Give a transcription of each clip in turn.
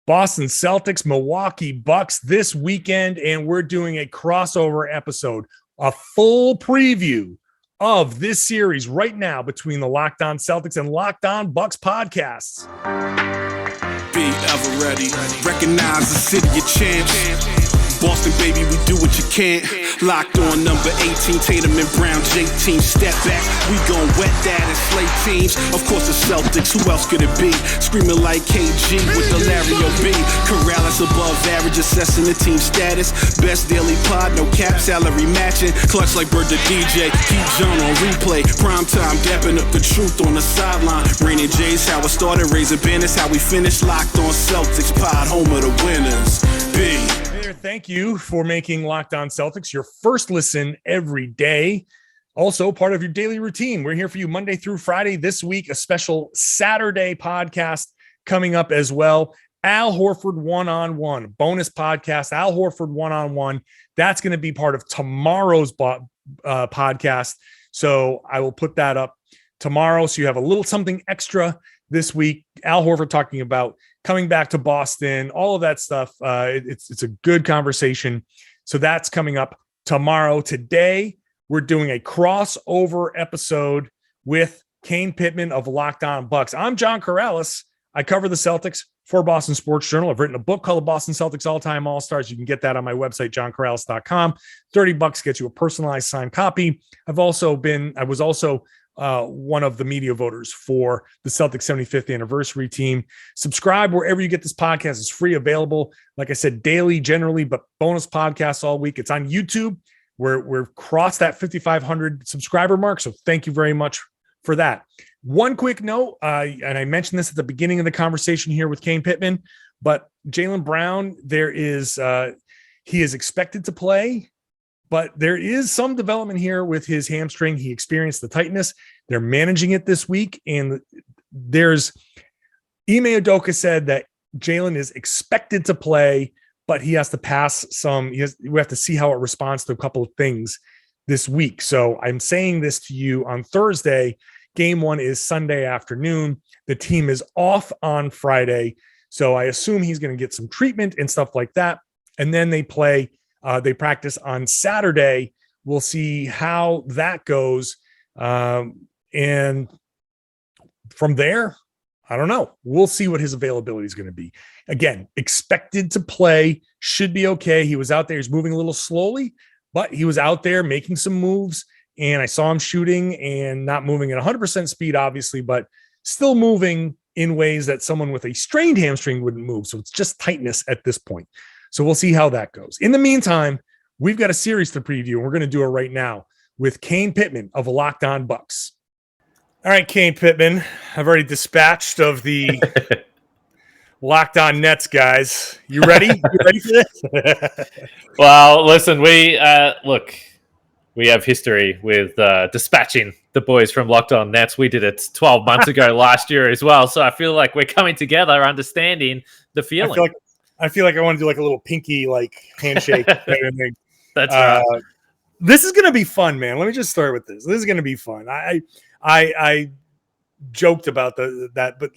Boston Celtics, Milwaukee Bucks this weekend, and we're doing a crossover episode, a full preview of this series right now between the Locked On Celtics and Locked On Bucks podcasts. Be ever ready. Recognize the city of champs. Boston, baby, we do what you can't. Locked on number 18, Tatum and Brown, J-team, step back. We gon' wet that and slay teams. Of course, the Celtics, who else could it be? Screaming like KG with the Larry O.B. Karalis above average, assessing the team status. Best daily pod, no cap, salary matching. Clutch like Bird the DJ, keep John on replay. Prime time, dapping up the truth on the sideline. Raining J's, how it started, raising banners, how we finished. Locked on Celtics pod, home of the winners. B. Thank you for making Locked On Celtics your first listen every day. Also, part of your daily routine. We're here for you Monday through Friday. This week, a special Saturday podcast coming up as well. Al Horford one-on-one, bonus podcast, Al Horford one-on-one. That's going to be part of tomorrow's podcast. So I will put that up tomorrow. So you have a little something extra this week. Al Horford talking about coming back to Boston, all of that stuff. It's a good conversation. So that's coming up tomorrow. Today, we're doing a crossover episode with Kane Pitman of Locked On Bucks. I'm John Karalis. I cover the Celtics for Boston Sports Journal. I've written a book called The Boston Celtics All-Time All-Stars. You can get that on my website, johnkaralis.com. $30 gets you a personalized signed copy. I was also one of the media voters for the Celtics 75th anniversary team. Subscribe wherever you get this podcast. It's free, available, like I said, daily generally, but bonus podcasts all week. It's on YouTube. We're crossed that 5,500 subscriber mark. So thank you very much for that. One quick note, and I mentioned this at the beginning of the conversation here with Kane Pitman, but Jaylen Brown, he is expected to play, but there is some development here with his hamstring. He experienced the tightness. They're managing it this week. And Ime Udoka said that Jaylen is expected to play, but he has to pass we have to see how it responds to a couple of things this week. So I'm saying this to you on Thursday. Game one is Sunday afternoon. The team is off on Friday. So I assume he's going to get some treatment and stuff like that. And then they practice on Saturday. We'll see how that goes. And from there, I don't know. We'll see what his availability is going to be. Again, expected to play, should be okay. He was out there. He's moving a little slowly, but he was out there making some moves. And I saw him shooting and not moving at 100% speed, obviously, but still moving in ways that someone with a strained hamstring wouldn't move. So it's just tightness at this point. So we'll see how that goes. In the meantime, we've got a series to preview, and we're going to do it right now with Kane Pitman of Locked On Bucks. All right, Kane Pitman, I've already dispatched of the Locked On Nets guys. You ready? You ready for this? Well, listen, we have history with dispatching the boys from Locked On Nets. We did it 12 months ago last year as well. So I feel like we're coming together, understanding the feeling. I feel like I want to do like a little pinky handshake kind of thing. That's right. This is going to be fun, man. Let me just start with this. This is going to be fun. I joked about that, but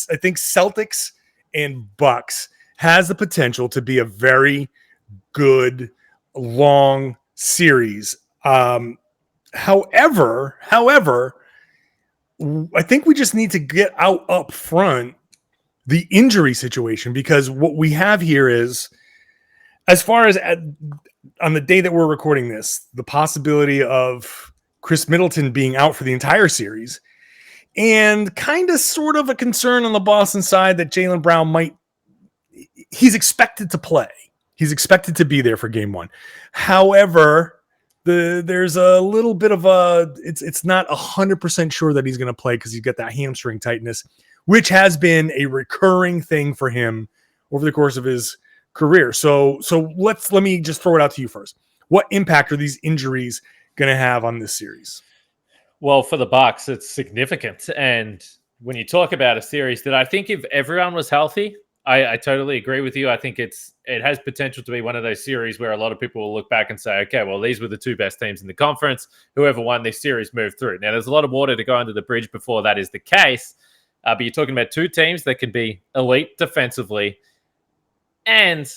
I think Celtics and Bucks has the potential to be a very good, long series. However, I think we just need to get out up front the injury situation, because what we have here is, as far as on the day that we're recording this, the possibility of Khris Middleton being out for the entire series, and kind of sort of a concern on the Boston side that Jaylen Brown he's expected to play. He's expected to be there for game one. However, there's a little bit of it's not 100% sure that he's going to play because he's got that hamstring tightness, which has been a recurring thing for him over the course of his career. So let me just throw it out to you first. What impact are these injuries going to have on this series? Well, for the Bucks, it's significant. And when you talk about a series that I think if everyone was healthy, I totally agree with you. I think it has potential to be one of those series where a lot of people will look back and say, okay, well, these were the two best teams in the conference. Whoever won this series moved through. Now, there's a lot of water to go under the bridge before that is the case. But you're talking about two teams that can be elite defensively. And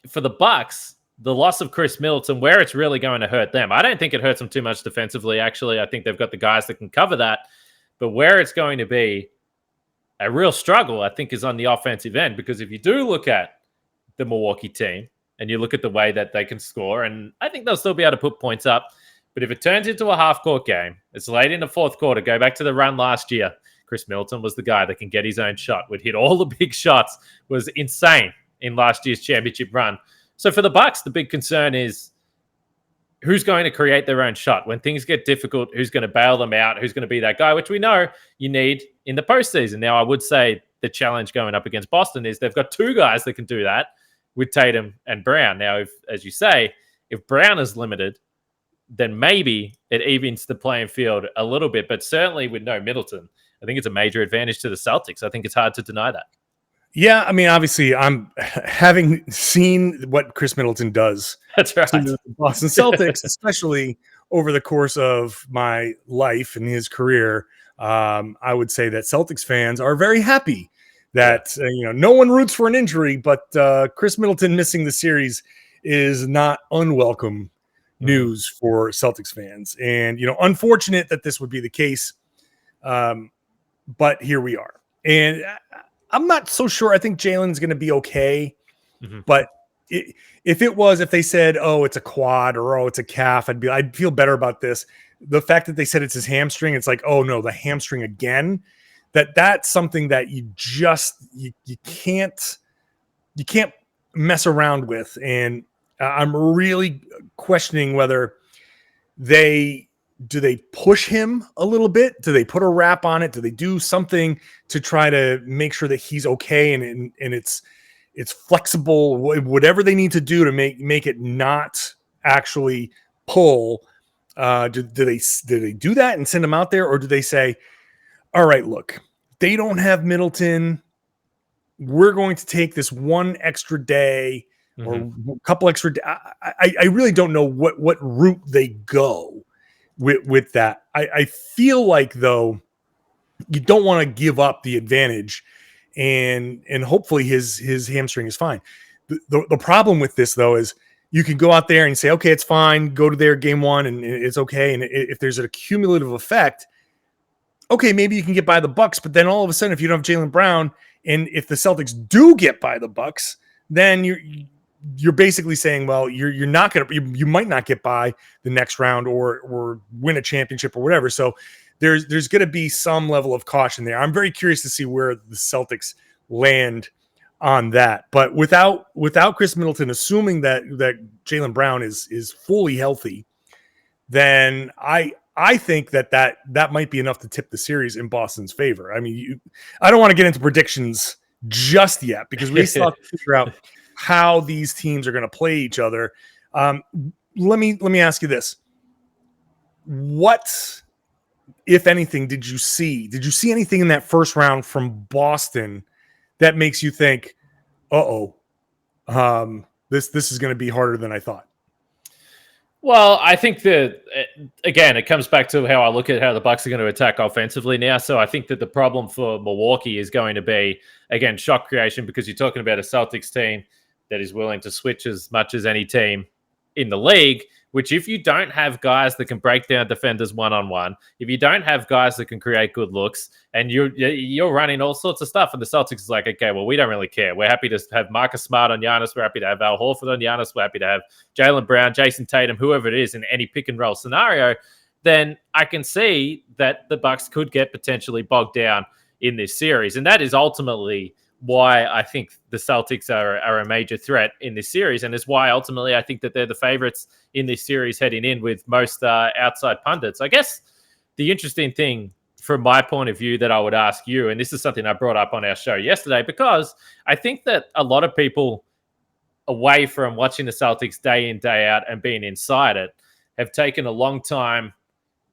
for the Bucks, the loss of Khris Middleton, where it's really going to hurt them. I don't think it hurts them too much defensively, actually. I think they've got the guys that can cover that. But where it's going to be a real struggle, I think, is on the offensive end. Because if you do look at the Milwaukee team and you look at the way that they can score, and I think they'll still be able to put points up. But if it turns into a half-court game, it's late in the fourth quarter. Go back to the run last year. Khris Middleton was the guy that can get his own shot, would hit all the big shots, was insane in last year's championship run. So for the Bucks, the big concern is who's going to create their own shot? When things get difficult, who's going to bail them out? Who's going to be that guy, which we know you need in the postseason. Now, I would say the challenge going up against Boston is they've got two guys that can do that with Tatum and Brown. Now, if, as you say, if Brown is limited, then maybe it evens the playing field a little bit. But certainly with no Middleton, I think it's a major advantage to the Celtics. I think it's hard to deny that. Yeah, I mean, obviously, I'm having seen what Khris Middleton does. That's right. To the Boston Celtics, especially over the course of my life and his career. I would say that Celtics fans are very happy that no one roots for an injury, but Khris Middleton missing the series is not unwelcome news for Celtics fans. And unfortunate that this would be the case, but here we are. And I'm not so sure. I think Jaylen's going to be okay. But if they said, oh, it's a quad or oh, it's a calf, I'd feel better about this. The fact that they said it's his hamstring, it's like, oh no, the hamstring again. That's something that you can't mess around with. And I'm really questioning whether they push him a little bit? Do they put a wrap on it? Do they do something to try to make sure that he's okay and it's flexible? Whatever they need to do to make it not actually pull. Do they do that and send him out there, or do they say, all right, look, they don't have Middleton. We're going to take this one extra day or a couple extra. I really don't know what route they go with that. I feel like, though, you don't want to give up the advantage, and hopefully his hamstring is fine. The problem with this, though, is you can go out there and say, okay, it's fine, go to their game one and it's okay. And if there's a cumulative effect, okay, maybe you can get by the Bucks, but then all of a sudden, if you don't have Jaylen Brown, and if the Celtics do get by the Bucks, then you're basically saying, well, you might not get by the next round or win a championship or whatever. So there's going to be some level of caution there. I'm very curious to see where the Celtics land on that. But without Khris Middleton, assuming that Jaylen Brown is fully healthy, then I think that might be enough to tip the series in Boston's favor. I mean, I don't want to get into predictions just yet because we still have to figure out how these teams are going to play each other. Let me ask you this: what, if anything, did you see? Did you see anything in that first round from Boston that makes you think, this is going to be harder than I thought? Well, I think that, again, it comes back to how I look at how the Bucks are going to attack offensively now. So I think that the problem for Milwaukee is going to be, again, shot creation, because you're talking about a Celtics team that is willing to switch as much as any team in the league, which if you don't have guys that can break down defenders one-on-one, if you don't have guys that can create good looks, and you're running all sorts of stuff, and the Celtics is like, okay, well, we don't really care. We're happy to have Marcus Smart on Giannis. We're happy to have Al Horford on Giannis. We're happy to have Jaylen Brown, Jayson Tatum, whoever it is in any pick-and-roll scenario. Then I can see that the Bucks could get potentially bogged down in this series. And that is ultimately why I think the Celtics are a major threat in this series, and is why ultimately I think that they're the favorites in this series heading in with most outside pundits. I guess the interesting thing from my point of view that I would ask you, and this is something I brought up on our show yesterday, because I think that a lot of people away from watching the Celtics day in, day out and being inside it have taken a long time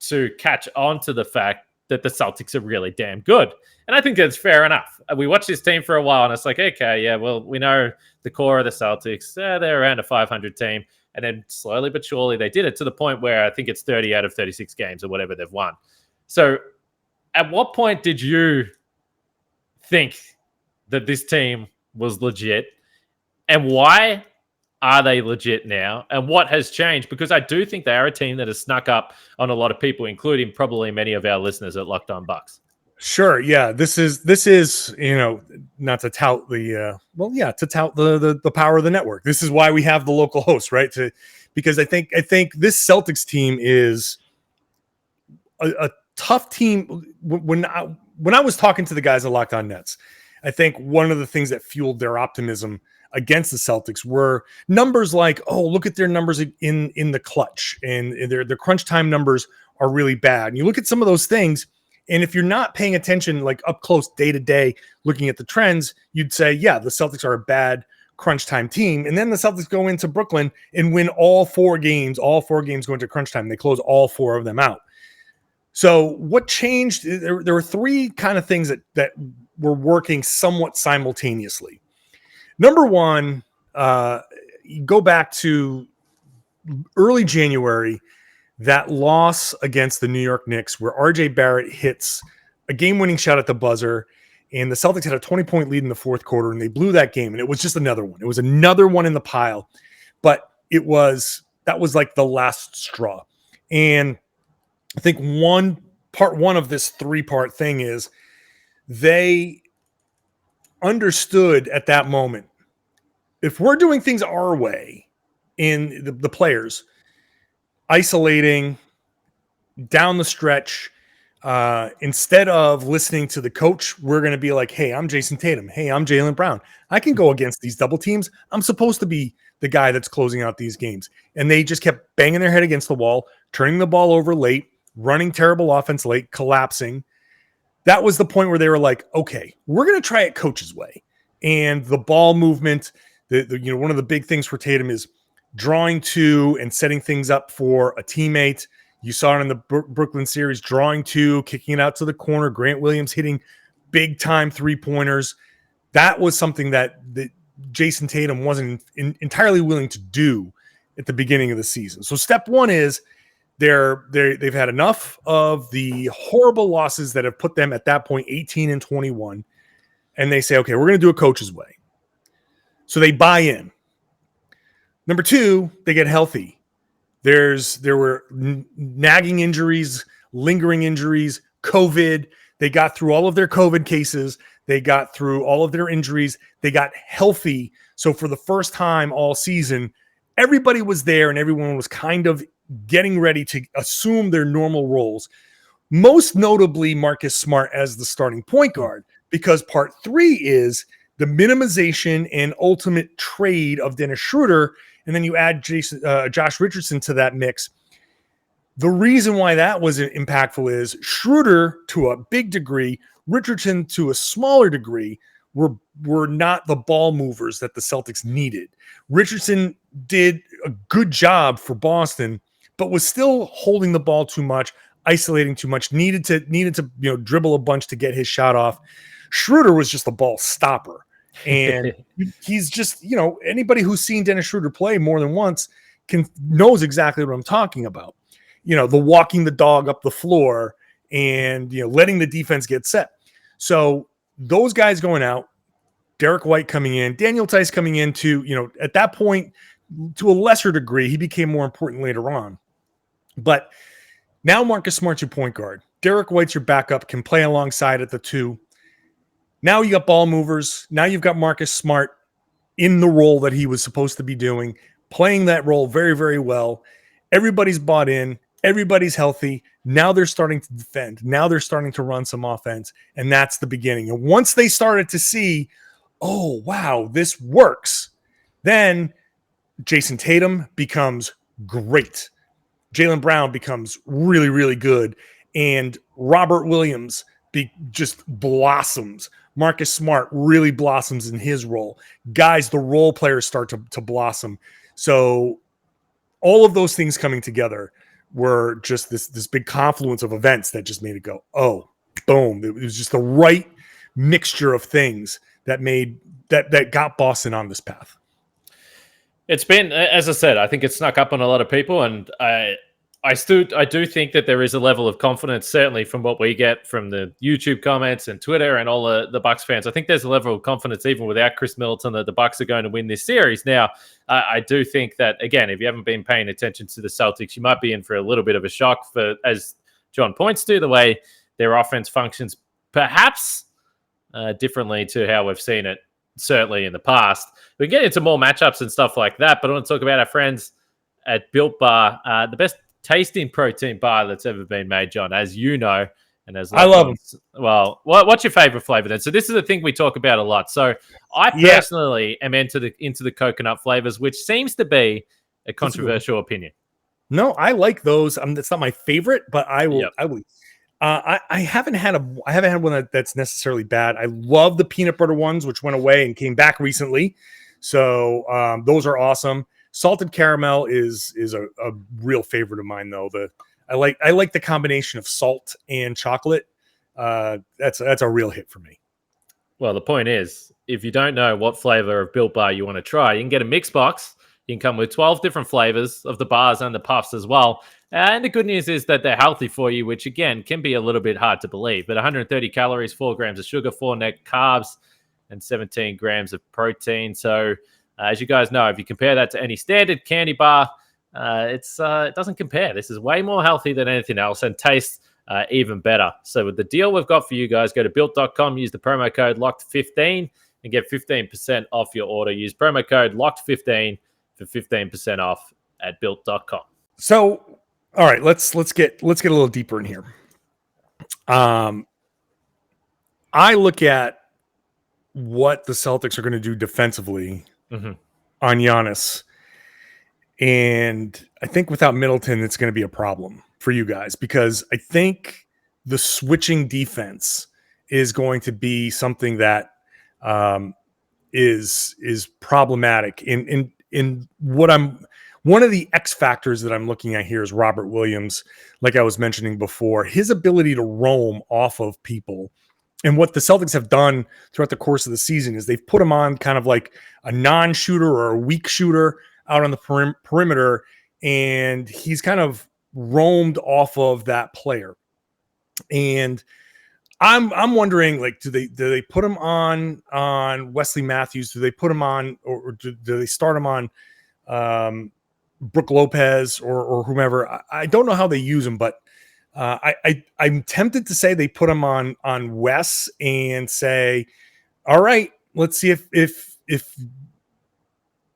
to catch on to the fact that the Celtics are really damn good. And I think that's fair enough. We watched this team for a while, and it's like, okay, yeah, well, we know the core of the Celtics. They're around a 500 team. And then slowly but surely they did it to the point where I think it's 30 out of 36 games or whatever they've won. So at what point did you think that this team was legit, and why are they legit now, and what has changed? Because I do think they are a team that has snuck up on a lot of people, including probably many of our listeners at Locked On Bucks. Sure. Yeah. This is, not to tout the, to tout the power of the network. This is why we have the local host, right? Because I think this Celtics team is a tough team. When I was talking to the guys at Locked On Nets, I think one of the things that fueled their optimism against the Celtics were numbers like, oh, look at their numbers in the clutch, and their crunch time numbers are really bad. And you look at some of those things, and if you're not paying attention, like up close day to day, looking at the trends, you'd say, yeah, the Celtics are a bad crunch time team. And then the Celtics go into Brooklyn and win all four games go into crunch time. They close all four of them out. So what changed? There were three kind of things that were working somewhat simultaneously. Number one, you go back to early January, that loss against the New York Knicks where RJ Barrett hits a game-winning shot at the buzzer, and the Celtics had a 20-point lead in the fourth quarter, and they blew that game, and it was just another one. It was another one in the pile, but that was like the last straw. And I think part one of this three-part thing is they understood at that moment, if we're doing things our way in the players, isolating down the stretch, instead of listening to the coach, we're going to be like, hey, I'm Jayson Tatum. Hey, I'm Jaylen Brown. I can go against these double teams. I'm supposed to be the guy that's closing out these games. And they just kept banging their head against the wall, turning the ball over late, running terrible offense late, collapsing. That was the point where they were like, okay, we're going to try it coach's way. And the ball movement, one of the big things for Tatum is drawing to and setting things up for a teammate. You saw it in the Brooklyn series, drawing to, kicking it out to the corner, Grant Williams hitting big time 3-pointers. That was something that Jayson Tatum wasn't entirely willing to do at the beginning of the season. So step one is they've had enough of the horrible losses that have put them at that point 18-21. And they say, okay, we're going to do it coach's way. So they buy in. Number two, they get healthy. There were nagging injuries, lingering injuries, COVID. They got through all of their COVID cases. They got through all of their injuries. They got healthy. So for the first time all season, everybody was there and everyone was kind of getting ready to assume their normal roles. Most notably, Marcus Smart as the starting point guard, because part three is the minimization and ultimate trade of Dennis Schroeder. And then you add Josh Richardson to that mix. The reason why that was impactful is Schroeder to a big degree, Richardson to a smaller degree were not the ball movers that the Celtics needed. Richardson did a good job for Boston, but was still holding the ball too much, isolating too much, needed to dribble a bunch to get his shot off. Schroeder was just a ball stopper. And he's just, anybody who's seen Dennis Schroeder play more than once knows exactly what I'm talking about. The walking the dog up the floor and, letting the defense get set. So those guys going out, Derek White coming in, Daniel Tice coming in to, at that point, to a lesser degree, he became more important later on. But now Marcus Smart's your point guard. Derek White's your backup, can play alongside at the two. Now you got ball movers. Now you've got Marcus Smart in the role that he was supposed to be doing, playing that role very, very well. Everybody's bought in. Everybody's healthy. Now they're starting to defend. Now they're starting to run some offense, and that's the beginning. And once they started to see, oh, wow, this works, then Jayson Tatum becomes great. Jaylen Brown becomes really, really good. And Robert Williams just blossoms. Marcus Smart really blossoms in his role. Guys, the role players start to blossom. So all of those things coming together were just this big confluence of events that just made it go, oh, boom. It was just the right mixture of things that got Boston on this path. It's been, as I said, I think it snuck up on a lot of people, and I do think that there is a level of confidence, certainly from what we get from the YouTube comments and Twitter and all the Bucks fans. I think there's a level of confidence even without Khris Middleton that the Bucks are going to win this series. Now, I do think that, again, if you haven't been paying attention to the Celtics, you might be in for a little bit of a shock for, as John points to, the way their offense functions perhaps differently to how we've seen it certainly in the past. We get into more matchups and stuff like that, but I want to talk about our friends at Built Bar, the best tasting protein bar that's ever been made, John, as you know. And as I love them. Well, what's your favorite flavor then? So this is the thing we talk about a lot. So I personally am into the coconut flavors, which seems to be a controversial opinion. No, I like those. It's not my favorite, but I will. Yep. I will. I haven't had one that's necessarily bad. I love the peanut butter ones, which went away and came back recently. So those are awesome. Salted caramel is a real favorite of mine, though. I like the combination of salt and chocolate. That's a real hit for me. Well, the point is, if you don't know what flavor of Built Bar you want to try, you can get a mix box. You can come with 12 different flavors of the bars and the puffs as well. And the good news is that they're healthy for you, which, again, can be a little bit hard to believe. But 130 calories, 4 grams of sugar, 4 net carbs, and 17 grams of protein. So, as you guys know, if you compare that to any standard candy bar, it doesn't compare. This is way more healthy than anything else and tastes even better. So with the deal we've got for you guys, go to Built.com, use the promo code LOCKED15 and get 15% off your order. Use promo code LOCKED15 for 15% off at Built.com. So, all right, let's get a little deeper in here. I look at what the Celtics are going to do defensively on Giannis. And I think without Middleton, it's going to be a problem for you guys because I think the switching defense is going to be something that is problematic. In what one of the X factors that I'm looking at here is Robert Williams, like I was mentioning before, his ability to roam off of people. And what the Celtics have done throughout the course of the season is they've put him on kind of like a non-shooter or a weak shooter out on the perimeter, and he's kind of roamed off of that player. And I'm wondering, like, do they put him on Wesley Matthews? Do they put him on, or do they start him on Brook Lopez or whomever? I don't know how they use him, but I'm tempted to say they put him on Wes and say, all right, let's see if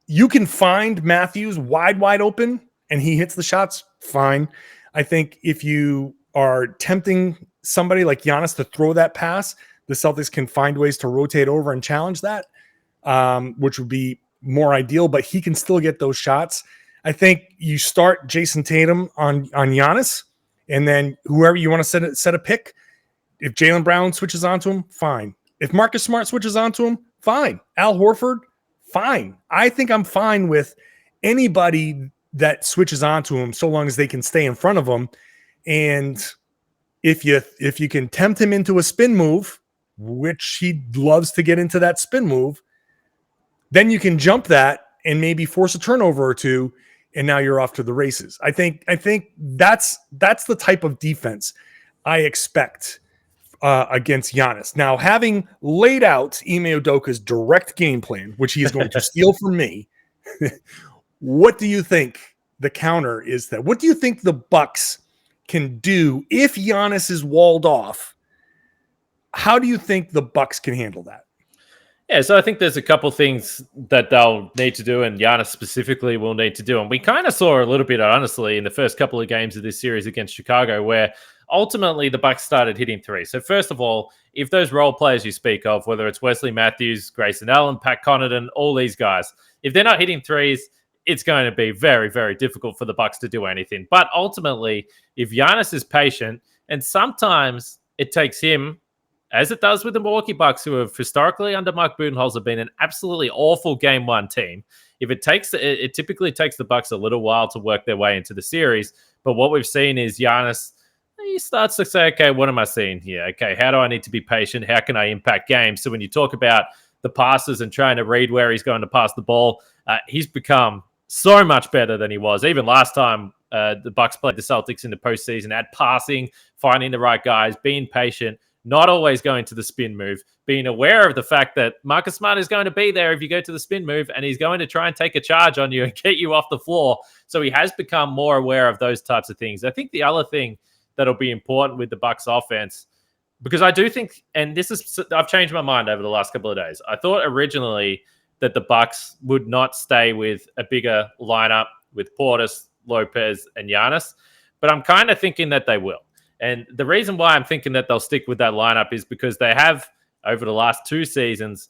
you can find Matthews wide open and he hits the shots, fine. I think if you are tempting somebody like Giannis to throw that pass, the Celtics can find ways to rotate over and challenge that, which would be more ideal, but he can still get those shots. I think you start Jayson Tatum on Giannis, and then whoever you want to set a pick. If Jaylen Brown switches onto him, fine. If Marcus Smart switches onto him, fine. Al Horford, fine. I think I'm fine with anybody that switches onto him so long as they can stay in front of him. And if you can tempt him into a spin move, which he loves to get into that spin move, then you can jump that and maybe force a turnover or two, and now you're off to the races. I think that's the type of defense I expect against Giannis. Now, having laid out Ime Udoka's direct game plan, which he is going to steal from me, what do you think the counter is? That what do you think the Bucks can do if Giannis is walled off? How do you think the Bucks can handle that? Yeah, so I think there's a couple things that they'll need to do, and Giannis specifically will need to do. And we kind of saw a little bit, honestly, in the first couple of games of this series against Chicago, where ultimately the Bucks started hitting threes. So first of all, if those role players you speak of, whether it's Wesley Matthews, Grayson Allen, Pat Connaughton, all these guys, if they're not hitting threes, it's going to be very, very difficult for the Bucks to do anything. But ultimately, if Giannis is patient, and sometimes it takes him, as it does with the Milwaukee Bucks, who have historically under Mike Budenholzer been an absolutely awful game one team. If it typically takes the Bucks a little while to work their way into the series. But what we've seen is Giannis, he starts to say, okay, what am I seeing here? Okay, how do I need to be patient? How can I impact games? So when you talk about the passes and trying to read where he's going to pass the ball, he's become so much better than he was. Even last time the Bucks played the Celtics in the postseason at passing, finding the right guys, being patient, not always going to the spin move, being aware of the fact that Marcus Smart is going to be there if you go to the spin move, and he's going to try and take a charge on you and get you off the floor. So he has become more aware of those types of things. I think the other thing that'll be important with the Bucks offense, because I do think, and I've changed my mind over the last couple of days. I thought originally that the Bucks would not stay with a bigger lineup with Portis, Lopez, and Giannis, but I'm kind of thinking that they will. And the reason why I'm thinking that they'll stick with that lineup is because they have, over the last 2 seasons,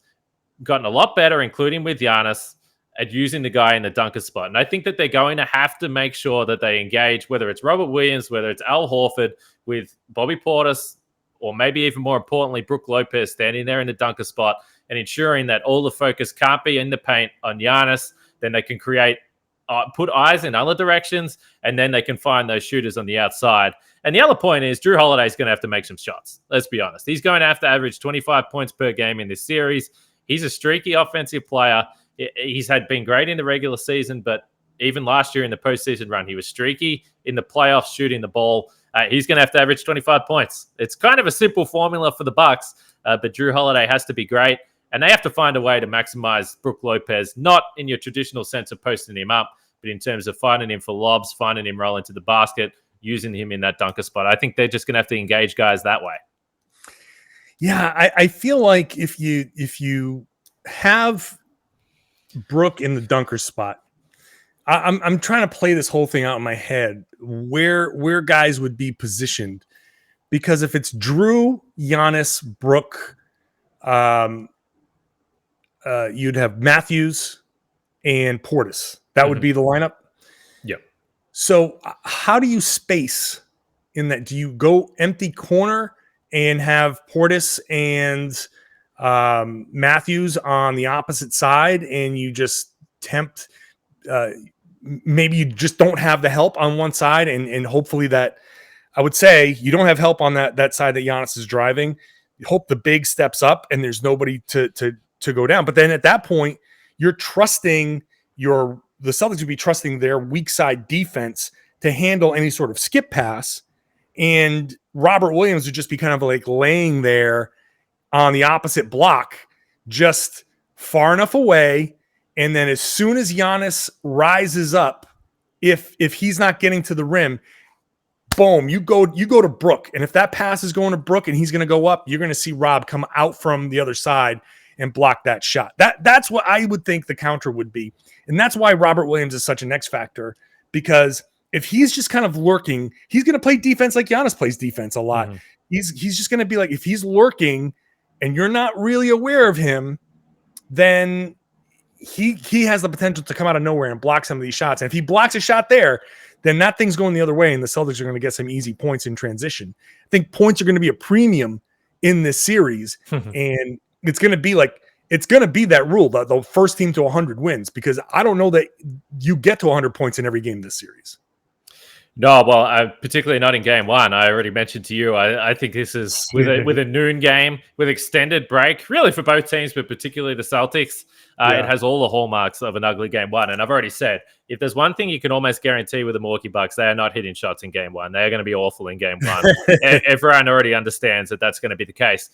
gotten a lot better, including with Giannis, at using the guy in the dunker spot. And I think that they're going to have to make sure that they engage, whether it's Robert Williams, whether it's Al Horford, with Bobby Portis, or maybe even more importantly, Brook Lopez standing there in the dunker spot and ensuring that all the focus can't be in the paint on Giannis. Then they can put eyes in other directions, and then they can find those shooters on the outside. And the other point is Drew Holiday is going to have to make some shots. Let's be honest. He's going to have to average 25 points per game in this series. He's a streaky offensive player. He's been great in the regular season, but even last year in the postseason run, he was streaky in the playoffs shooting the ball. He's going to have to average 25 points. It's kind of a simple formula for the Bucks, but Drew Holiday has to be great. And they have to find a way to maximize Brook Lopez, not in your traditional sense of posting him up, but in terms of finding him for lobs, finding him roll into the basket, using him in that dunker spot. I think they're just going to have to engage guys that way. Yeah, I feel like if you have Brook in the dunker spot, I'm trying to play this whole thing out in my head where guys would be positioned, because if it's Drew, Giannis, Brook, you'd have Matthews and Portis. That would be the lineup. Yep. So how do you space in that? Do you go empty corner and have Portis and Matthews on the opposite side, and you just tempt maybe you just don't have the help on one side, and hopefully that, I would say you don't have help on that side that Giannis is driving. You hope the big steps up and there's nobody to go down. But then at that point, you're trusting the Celtics would be trusting their weak side defense to handle any sort of skip pass. And Robert Williams would just be kind of like laying there on the opposite block, just far enough away. And then as soon as Giannis rises up, if he's not getting to the rim, boom, you go to Brook. And if that pass is going to Brook and he's going to go up, you're going to see Rob come out from the other side and block that shot. That's what I would think the counter would be. And that's why Robert Williams is such an X factor, because if he's just kind of lurking, he's going to play defense like Giannis plays defense a lot. Mm-hmm. He's just going to be like, if he's lurking and you're not really aware of him, then he has the potential to come out of nowhere and block some of these shots. And if he blocks a shot there, then that thing's going the other way, and the Celtics are going to get some easy points in transition. I think points are going to be a premium in this series, and it's going to be that rule, the first team to 100 wins, because I don't know that you get to 100 points in every game this series. No, well, particularly not in game one. I already mentioned to you, I think this is with a noon game, with extended break, really for both teams, but particularly the Celtics. It has all the hallmarks of an ugly game one. And I've already said, if there's one thing you can almost guarantee with the Milwaukee Bucks, they are not hitting shots in game one. They are going to be awful in game one. Everyone already understands that that's going to be the case.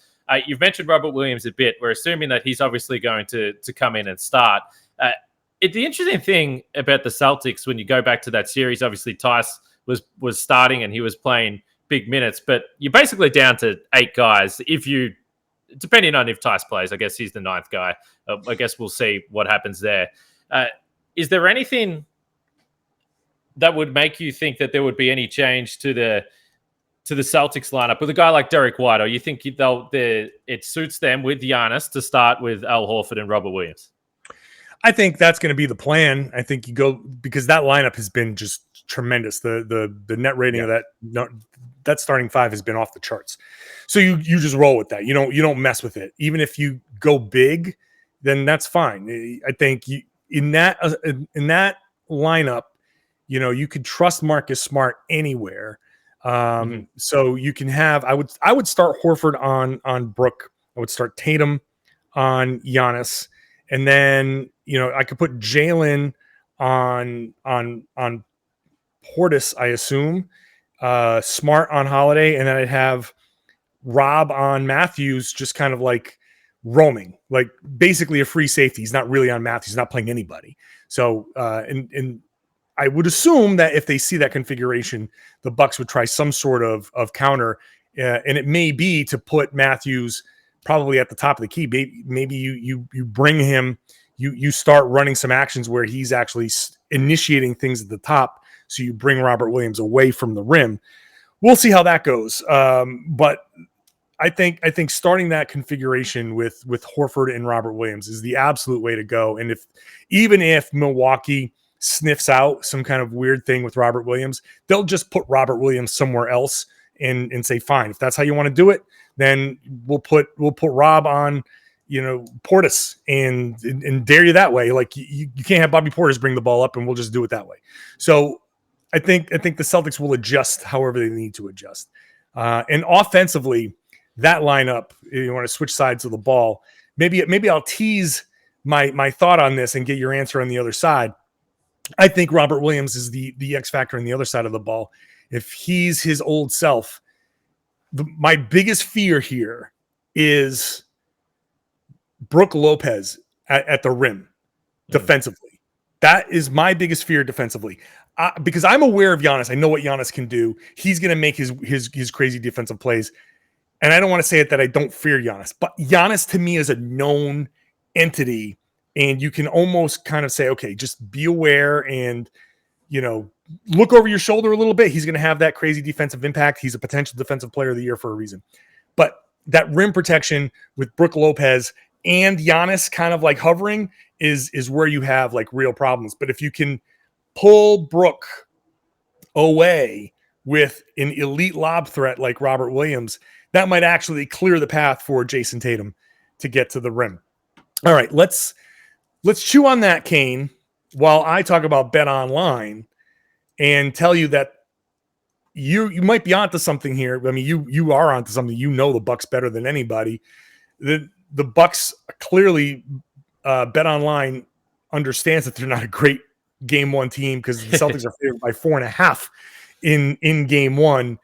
You've mentioned Robert Williams a bit. We're assuming that he's obviously going to come in and start. The interesting thing about the Celtics, when you go back to that series, obviously Tice was starting and he was playing big minutes, but you're basically down to 8 guys. Depending on if Tice plays, I guess he's the 9th guy. I guess we'll see what happens there. Is there anything that would make you think that there would be any change to the Celtics lineup with a guy like Derek White, or you think it suits them with Giannis to start with Al Horford and Robert Williams? I think that's going to be the plan. I think you go, because that lineup has been just tremendous. The net rating of that starting 5 has been off the charts. So you just roll with that. You don't mess with it. Even if you go big, then that's fine. I think in that lineup, you could trust Marcus Smart anywhere. So you can have, I would start Horford on Brook. I would start Tatum on Giannis, and then I could put Jaylen on Portis, I assume, Smart on Holiday, and then I'd have Rob on Matthews, just kind of like roaming, like basically a free safety. He's not really on Matthews, he's not playing anybody. So, and I would assume that if they see that configuration, the Bucks would try some sort of counter, and it may be to put Matthews probably at the top of the key. Maybe you bring him, you start running some actions where he's actually initiating things at the top. So you bring Robert Williams away from the rim. We'll see how that goes. But I think starting that configuration with Horford and Robert Williams is the absolute way to go. And even if Milwaukee sniffs out some kind of weird thing with Robert Williams, they'll just put Robert Williams somewhere else and say, fine, if that's how you want to do it, then we'll put Rob on, Portis and dare you that way. Like you can't have Bobby Portis bring the ball up, and we'll just do it that way. So I think the Celtics will adjust however they need to adjust. And offensively, that lineup, you want to switch sides of the ball. Maybe I'll tease my thought on this and get your answer on the other side. I think Robert Williams is the X factor on the other side of the ball. If he's his old self, my biggest fear here is Brook Lopez at the rim defensively. That is my biggest fear defensively. Because I'm aware of Giannis. I know what Giannis can do. He's going to make his crazy defensive plays. And I don't want to say it that I don't fear Giannis. But Giannis to me is a known entity. And you can almost kind of say, okay, just be aware and, look over your shoulder a little bit. He's going to have that crazy defensive impact. He's a potential defensive player of the year for a reason. But that rim protection with Brook Lopez and Giannis kind of like hovering is where you have like real problems. But if you can pull Brook away with an elite lob threat like Robert Williams, that might actually clear the path for Jayson Tatum to get to the rim. All right, let's chew on that, Kane, while I talk about BetOnline and tell you that you might be onto something here. I mean, you are onto something. The Bucks better than anybody. The Bucks clearly, BetOnline understands that they're not a great game one team because the Celtics are favored by 4.5 in game one.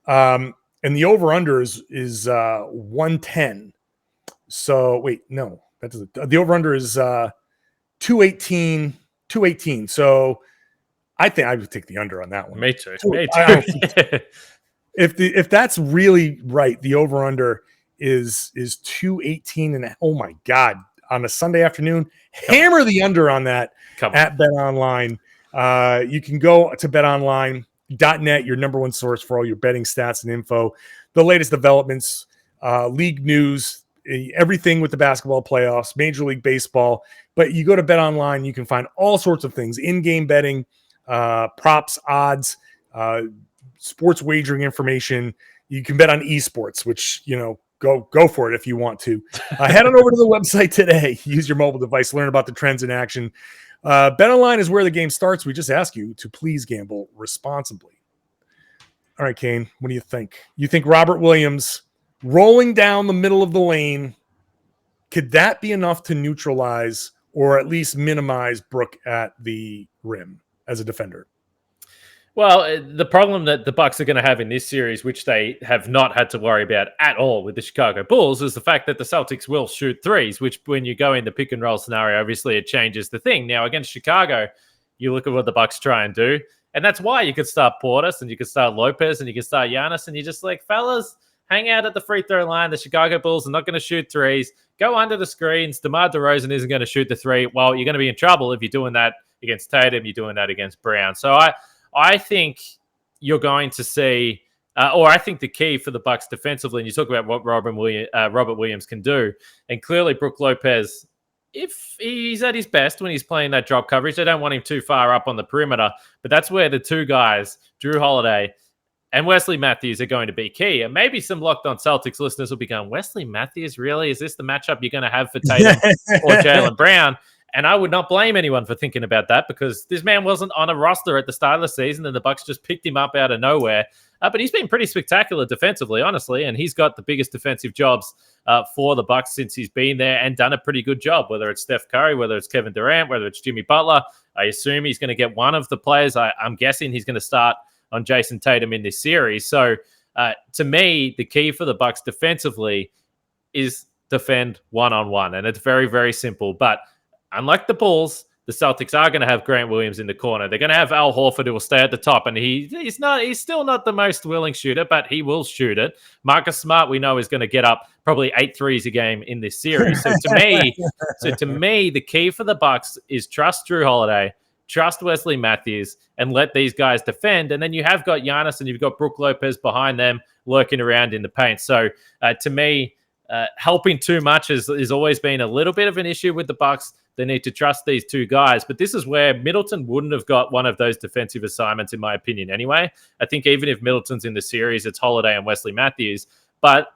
And the over-under is 110. So wait, no, that doesn't. The over-under is 218. So I think I would take the under on that one. Me too. If that's really right, the over-under is 218 and oh my God, on a Sunday afternoon, hammer the under on that at BetOnline. You can go to betonline.net, your number one source for all your betting stats and info, the latest developments, league news, everything with the basketball playoffs, Major League Baseball. But you go to BetOnline, you can find all sorts of things, in-game betting, props, odds, sports wagering information. You can bet on esports, which, go for it if you want to. Head on over to the website today. Use your mobile device, learn about the trends in action. BetOnline is where the game starts. We just ask you to please gamble responsibly. All right, Kane, what do you think? You think Robert Williams rolling down the middle of the lane, could that be enough to neutralize or at least minimize Brook at the rim as a defender? Well, the problem that the Bucks are going to have in this series, which they have not had to worry about at all with the Chicago Bulls, is the fact that the Celtics will shoot threes, which when you go in the pick and roll scenario, obviously it changes the thing. Now, against Chicago, you look at what the Bucks try and do, and that's why you could start Portis and you could start Lopez and you could start Giannis, and you're just like, fellas, hang out at the free throw line. The Chicago Bulls are not going to shoot threes. Go under the screens. DeMar DeRozan isn't going to shoot the three. Well, you're going to be in trouble if you're doing that against Tatum. You're doing that against Brown. So I think you're going to see, or I think the key for the Bucks defensively, and you talk about what Robert Williams can do, and clearly Brook Lopez, if he's at his best when he's playing that drop coverage, they don't want him too far up on the perimeter, but that's where the two guys, Drew Holiday and Wesley Matthews, are going to be key. And maybe some Locked On Celtics listeners will be going, Wesley Matthews, really? Is this the matchup you're going to have for Tatum or Jaylen Brown? And I would not blame anyone for thinking about that because this man wasn't on a roster at the start of the season and the Bucks just picked him up out of nowhere. But he's been pretty spectacular defensively, honestly, and he's got the biggest defensive jobs for the Bucks since he's been there and done a pretty good job, whether it's Steph Curry, whether it's Kevin Durant, whether it's Jimmy Butler. I assume he's going to get one of the players. I'm guessing he's going to start on Jayson Tatum in this series. So to me, the key for the Bucks defensively is defend one-on-one, and it's very, very simple. But unlike the Bulls, the Celtics are going to have Grant Williams in the corner. They're going to have Al Horford, who will stay at the top, and he's still not the most willing shooter, but he will shoot it. Marcus Smart, we know, is going to get up probably 8 threes a game in this series. So to me, the key for the Bucks is trust Drew Holiday, trust Wesley Matthews, and let these guys defend. And then you have got Giannis and you've got Brook Lopez behind them lurking around in the paint. So to me, helping too much has always been a little bit of an issue with the Bucks. They need to trust these two guys. But this is where Middleton wouldn't have got one of those defensive assignments, in my opinion, anyway. I think even if Middleton's in the series, it's Holiday and Wesley Matthews. But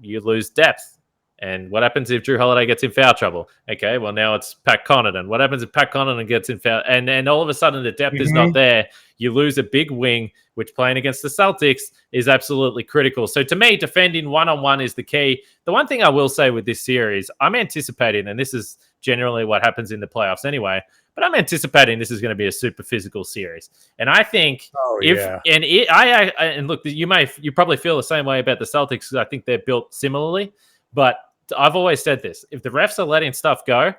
you lose depth. And what happens if Drew Holiday gets in foul trouble? Okay, well, now it's Pat Connaughton. What happens if Pat Connaughton gets in foul? And all of a sudden the depth is not there. You lose a big wing, which playing against the Celtics is absolutely critical. So to me, defending one-on-one is the key. The one thing I will say with this series, I'm anticipating, and this is generally what happens in the playoffs anyway, but I'm anticipating this is going to be a super physical series. And I think look, you probably feel the same way about the Celtics because I think they're built similarly, but I've always said this: if the refs are letting stuff go,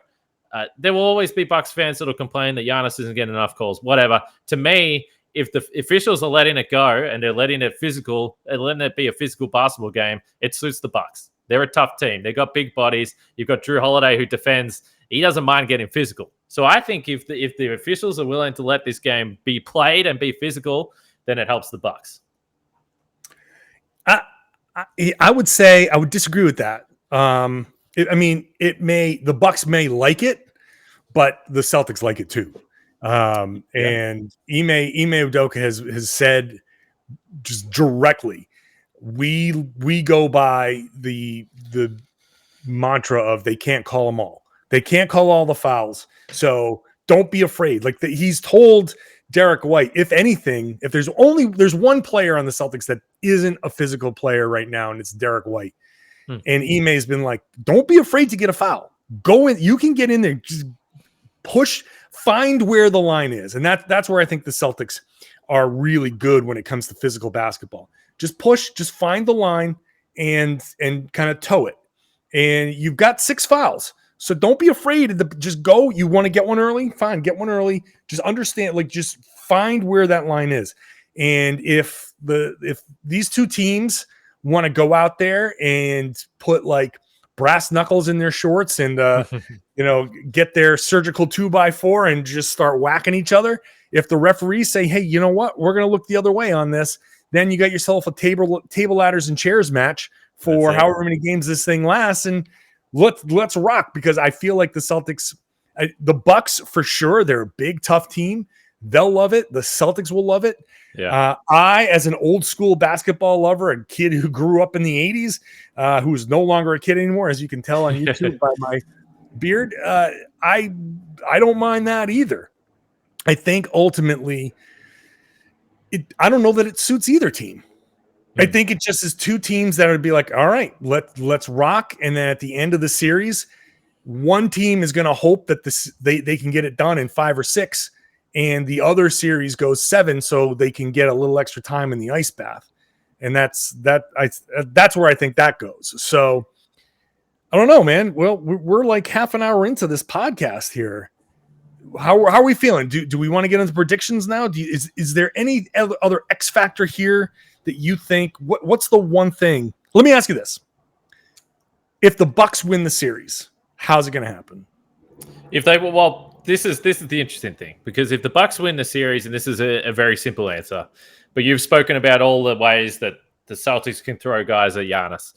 there will always be Bucks fans that will complain that Giannis isn't getting enough calls. Whatever. To me, if the officials are letting it go and they're letting it physical and letting it be a physical basketball game, it suits the Bucks. They're a tough team. They've got big bodies. You've got Drew Holiday who defends. He doesn't mind getting physical. So I think if the officials are willing to let this game be played and be physical, then it helps the Bucks. I would say I would disagree with that. The Bucks may like it, but the Celtics like it too. And Ime Udoka has said just directly, we go by the mantra of they can't call them all. They can't call all the fouls. So don't be afraid. He's told Derek White, if anything, if there's one player on the Celtics that isn't a physical player right now, and it's Derek White. And Ime's been like, don't be afraid to get a foul. Go in. You can get in there. Just push, find where the line is. And that's where I think the Celtics are really good when it comes to physical basketball. Just push, just find the line and kind of toe it. And you've got 6 fouls. So don't be afraid to just go. You want to get one early? Fine, get one early. Just understand, just find where that line is. And if these two teams want to go out there and put brass knuckles in their shorts and get their surgical 2x4 and just start whacking each other, if the referees say, hey, you know what, we're going to look the other way on this, then you got yourself a table ladders and chairs match for however many games this thing lasts, and let's rock. Because I feel like the Celtics, the Bucks for sure, they're a big tough team. They'll love it. The Celtics will love it. Yeah. I, as an old school basketball lover, a kid who grew up in the 80s, who is no longer a kid anymore, as you can tell on YouTube by my beard, I don't mind that either. I think ultimately, I don't know that it suits either team. I think it just is two teams that would be like, all right, let's rock. And then at the end of the series, one team is going to hope that they can get it done in 5 or 6. And the other series goes 7, so they can get a little extra time in the ice bath, and that's where I think that goes. So I don't know, man. Well, we're like half an hour into this podcast here. How are we feeling? Do we want to get into predictions now? Is there any other X factor here that you think? What's the one thing? Let me ask you this: if the Bucks win the series, how's it going to happen? This is the interesting thing, because if the Bucks win the series, and this is a very simple answer, but you've spoken about all the ways that the Celtics can throw guys at Giannis.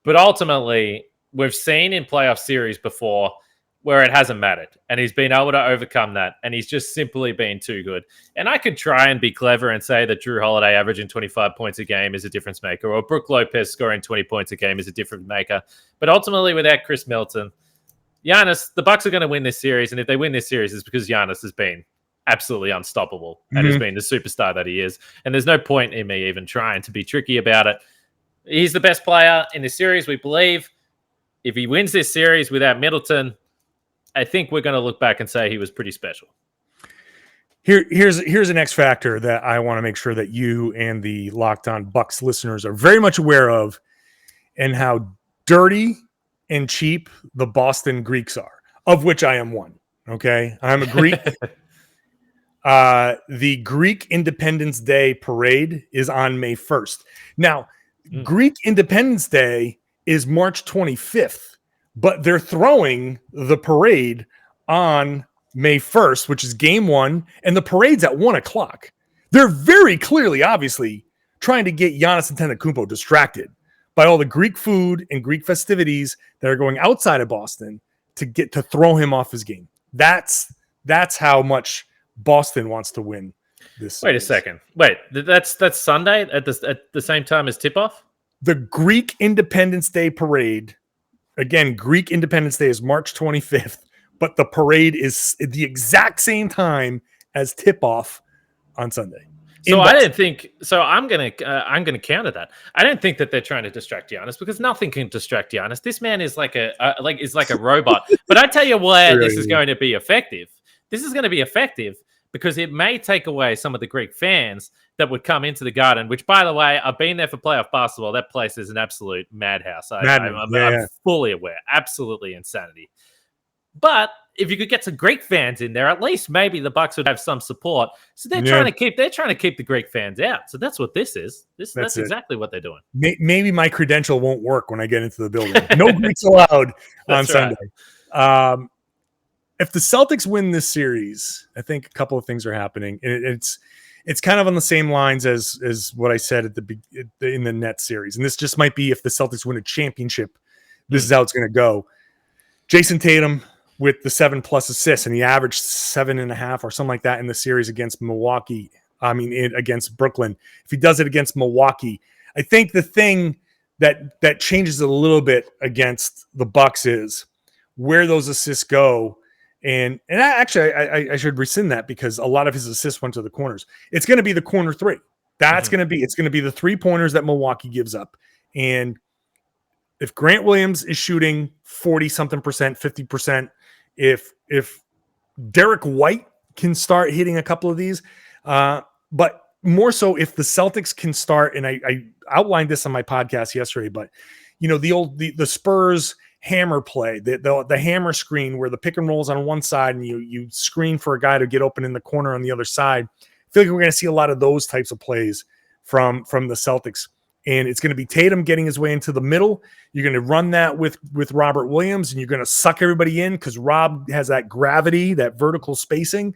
But ultimately, we've seen in playoff series before where it hasn't mattered, and he's been able to overcome that, and he's just simply been too good. And I could try and be clever and say that Drew Holiday averaging 25 points a game is a difference maker, or Brook Lopez scoring 20 points a game is a difference maker. But ultimately, without Khris Middleton, Giannis, the Bucks are going to win this series, and if they win this series, it's because Giannis has been absolutely unstoppable and has been the superstar that he is. And there's no point in me even trying to be tricky about it. He's the best player in this series, we believe. If he wins this series without Middleton, I think we're going to look back and say he was pretty special. Here's an X factor that I want to make sure that you and the Locked On Bucks listeners are very much aware of, and how dirty and cheap the Boston Greeks are, of which I am one. Okay, I'm a Greek. The Greek Independence Day parade is on May 1st. Now, Greek Independence Day is March 25th, but they're throwing the parade on May 1st, which is game one, and the parade's at 1:00. They're very clearly, obviously, trying to get Giannis Antetokounmpo distracted by all the Greek food and Greek festivities that are going outside of Boston to throw him off his game. That's how much Boston wants to win this. Wait a second. Wait, that's Sunday at the same time as tip-off? The Greek Independence Day parade, again, Greek Independence Day is March 25th, but the parade is at the exact same time as tip-off on Sunday. So I didn't think. So I'm gonna counter that. I don't think that they're trying to distract Giannis, because nothing can distract Giannis. This man is like a robot. But I tell you why this is going to be effective. This is going to be effective because it may take away some of the Greek fans that would come into the Garden. Which, by the way, I've been there for playoff basketball. That place is an absolute madhouse. I'm fully aware. Absolutely insanity. But if you could get some Greek fans in there, at least maybe the Bucks would have some support. So they're trying to keep the Greek fans out. So that's what this is. That's exactly what they're doing. Maybe my credential won't work when I get into the building. No Greeks allowed on Sunday. If the Celtics win this series, I think a couple of things are happening. It's kind of on the same lines as what I said in the Nets series. And this just might be if the Celtics win a championship, this is how it's going to go. Jayson Tatum with the 7+ assists, and he averaged 7.5 or something like that in the series against against Brooklyn. If he does it against Milwaukee, I think the thing that changes it a little bit against the Bucks is where those assists go. And I should rescind that, because a lot of his assists went to the corners. It's going to be the corner three. It's going to be the 3-pointers that Milwaukee gives up. And if Grant Williams is shooting 40-something%, 50%, if Derek White can start hitting a couple of these, but more so if the Celtics can start, and I outlined this on my podcast yesterday, but the Spurs hammer play, the hammer screen where the pick and rolls on one side and you screen for a guy to get open in the corner on the other side. I feel like we're going to see a lot of those types of plays from the Celtics. And it's going to be Tatum getting his way into the middle. You're going to run that with Robert Williams, and you're going to suck everybody in because Rob has that gravity, that vertical spacing,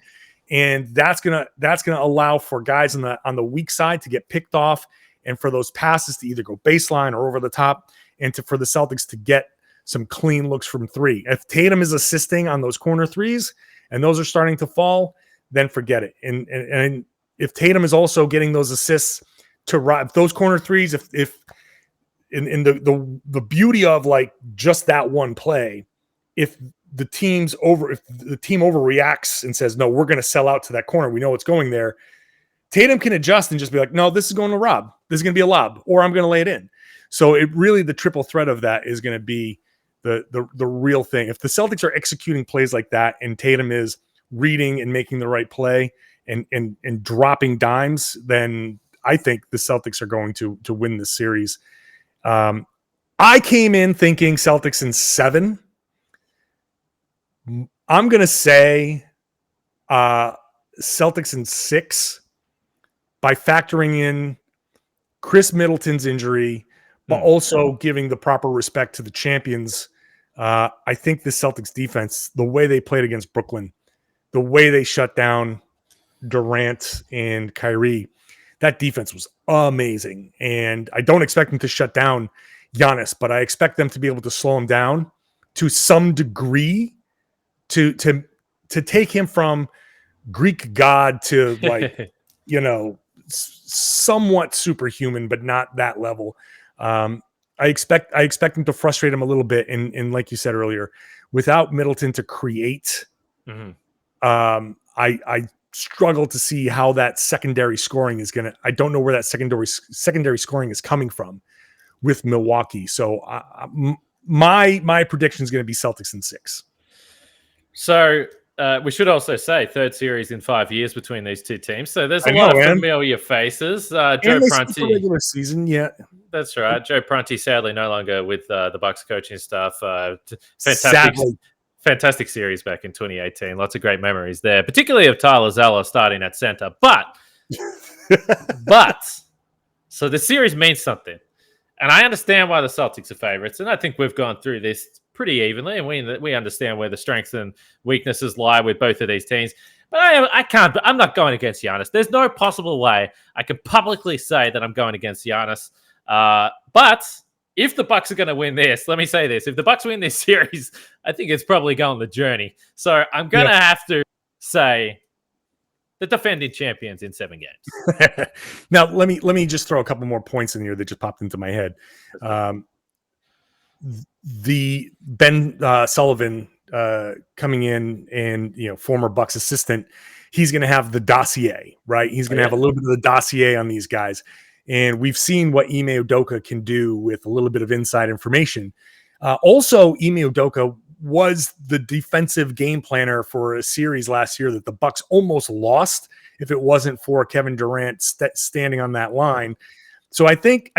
and that's going to allow for guys on the weak side to get picked off, and for those passes to either go baseline or over the top, and for the Celtics to get some clean looks from three. If Tatum is assisting on those corner threes and those are starting to fall, then forget it. And if Tatum is also getting those assists to rob those corner threes, if in the beauty of like just that one play, if the team overreacts and says, no, we're going to sell out to that corner, we know it's going there, Tatum can adjust and just be like, no, this is going to Rob, this is going to be a lob, or I'm going to lay it in. So it really, the triple threat of that is going to be the real thing. If the Celtics are executing plays like that and Tatum is reading and making the right play and dropping dimes, then I think the Celtics are going to win this series. I came in thinking Celtics in 7. I'm going to say Celtics in 6 by factoring in Khris Middleton's injury, but also giving the proper respect to the champions. I think the Celtics defense, the way they played against Brooklyn, the way they shut down Durant and Kyrie, that defense was amazing. And I don't expect them to shut down Giannis, but I expect them to be able to slow him down to some degree to take him from Greek god to like, somewhat superhuman, but not that level. I expect them to frustrate him a little bit. And like you said earlier, without Middleton to create. I struggle to see how that secondary scoring is going to. I don't know where that secondary scoring is coming from with Milwaukee. So my prediction is going to be Celtics in 6. So we should also say third series in 5 years between these two teams. So there's a lot of familiar faces. Joe Prunty, regular season, yeah, that's right. Joe Prunty sadly no longer with the Bucks coaching staff. Fantastic series back in 2018. Lots of great memories there, particularly of Tyler Zeller starting at center. But so the series means something. And I understand why the Celtics are favorites. And I think we've gone through this pretty evenly. And we understand where the strengths and weaknesses lie with both of these teams. But I'm not going against Giannis. There's no possible way I can publicly say that I'm going against Giannis. But if the Bucks are going to win this, let me say this. If the Bucks win this series, I think it's probably going the journey. So I'm going to have to say the defending champions in 7 games. Now, let me just throw a couple more points in here that just popped into my head. The Ben Sullivan coming in and, former Bucks assistant, he's going to have the dossier, right? He's going to have a little bit of the dossier on these guys. And we've seen what Ime Udoka can do with a little bit of inside information. Also, Ime Udoka was the defensive game planner for a series last year that the Bucks almost lost if it wasn't for Kevin Durant standing on that line. So I think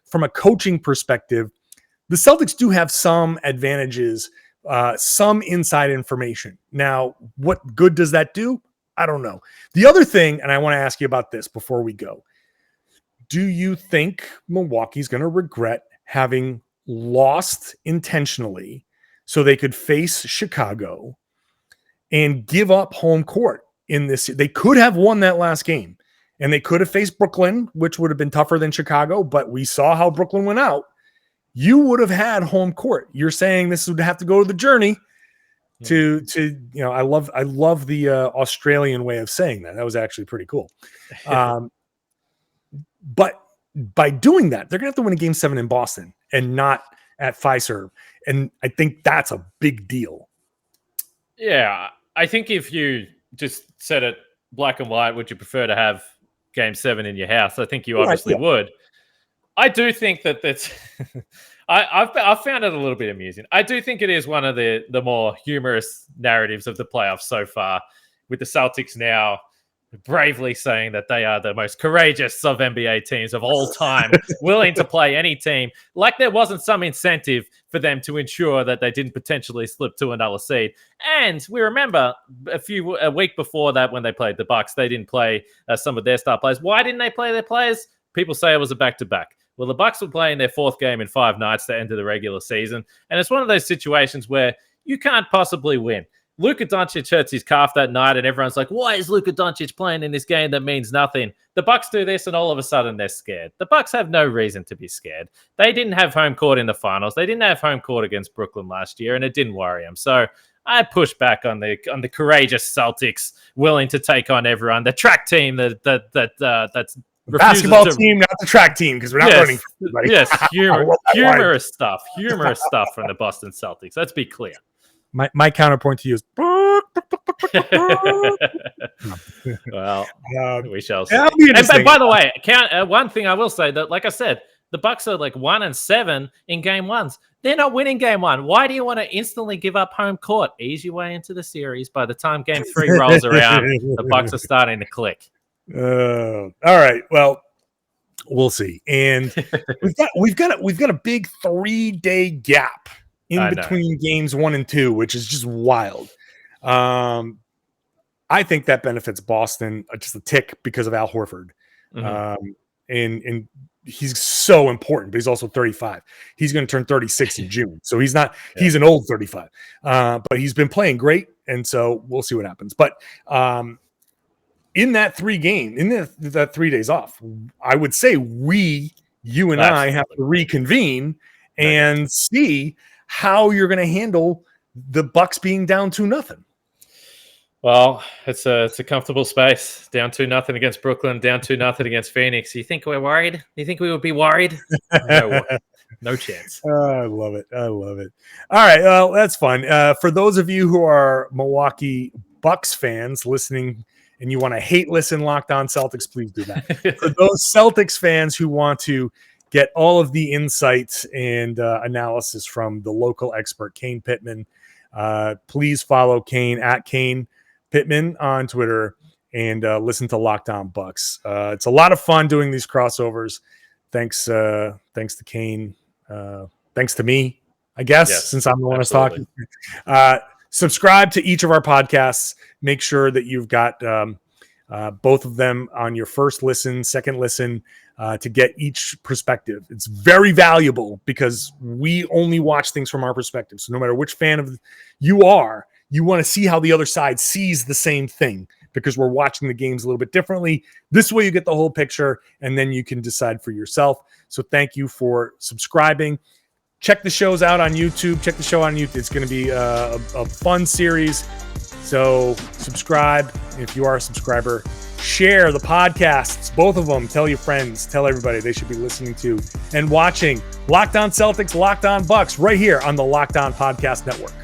from a coaching perspective, the Celtics do have some advantages, some inside information. Now, what good does that do? I don't know. The other thing, and I want to ask you about this before we go. Do you think Milwaukee's going to regret having lost intentionally so they could face Chicago and give up home court in this? They could have won that last game, and they could have faced Brooklyn, which would have been tougher than Chicago, but we saw how Brooklyn went out. You would have had home court. You're saying this would have to go to the journey to I love the Australian way of saying that. That was actually pretty cool. But by doing that, they're going to have to win a game 7 in Boston and not at Fiserv. And I think that's a big deal. Yeah. I think if you just said it black and white, would you prefer to have game 7 in your house? I think you obviously would. I do think that that's I've found it a little bit amusing. I do think it is one of the more humorous narratives of the playoffs so far, with the Celtics now bravely saying that they are the most courageous of NBA teams of all time, willing to play any team, like there wasn't some incentive for them to ensure that they didn't potentially slip to another seed. And we remember a week before that when they played the Bucks, they didn't play some of their star players. Why didn't they play their players? People say it was a back-to-back. Well, the Bucks were playing their 4th game in 5 nights to end of the regular season. And it's one of those situations where you can't possibly win. Luka Doncic hurts his calf that night, and everyone's like, why is Luka Doncic playing in this game that means nothing? The Bucks do this, and all of a sudden they're scared. The Bucks have no reason to be scared. They didn't have home court in the finals. They didn't have home court against Brooklyn last year, and it didn't worry them. So I push back on the courageous Celtics willing to take on everyone. The track team that's the basketball team, not the track team, because we're not running for everybody. Yes, humorous stuff from the Boston Celtics. Let's be clear. My counterpoint to you is well, we shall see. And by the way, one thing I will say that, like I said, the Bucks are like 1-7 in game 1s. They're not winning game 1. Why do you want to instantly give up home court? Ease your way into the series. By the time game 3 rolls around, the Bucks are starting to click. All right. Well, we'll see. And we've got a big 3-day gap in between games 1 and 2, which is just wild. I think that benefits Boston just a tick because of Al Horford. And he's so important, but he's also 35. He's going to turn 36 in June. So he's an old 35. But he's been playing great. And so we'll see what happens. But in that 3 days off, I would say you and I have to reconvene and see how you're going to handle the Bucks being down 2-0. Well, it's a comfortable space. Down 2-0 against Brooklyn, down 2-0 against Phoenix. You think we're worried? You think we would be worried? No chance. I love it. I love it. All right. Well, that's fun. For those of you who are Milwaukee Bucks fans listening and you want to hate listen Locked On Celtics, please do that. For those Celtics fans who want to get all of the insights and analysis from the local expert, Kane Pitman, please follow Kane at Kane Pitman on Twitter and listen to Locked On Bucks. It's a lot of fun doing these crossovers. Thanks to Kane. Thanks to me, I guess, since I'm the one who's talking. Subscribe to each of our podcasts. Make sure that you've got both of them on your first listen, second listen, to get each perspective. It's very valuable because we only watch things from our perspective. So no matter which fan of you are, you want to see how the other side sees the same thing because we're watching the games a little bit differently. This way you get the whole picture and then you can decide for yourself. So thank you for subscribing. Check the shows out on YouTube. Check the show on YouTube. It's going to be a fun series. So subscribe. If you are a subscriber, share the podcasts, both of them. Tell your friends. Tell everybody they should be listening to and watching Locked On Celtics, Locked On Bucks right here on the Locked On Podcast Network.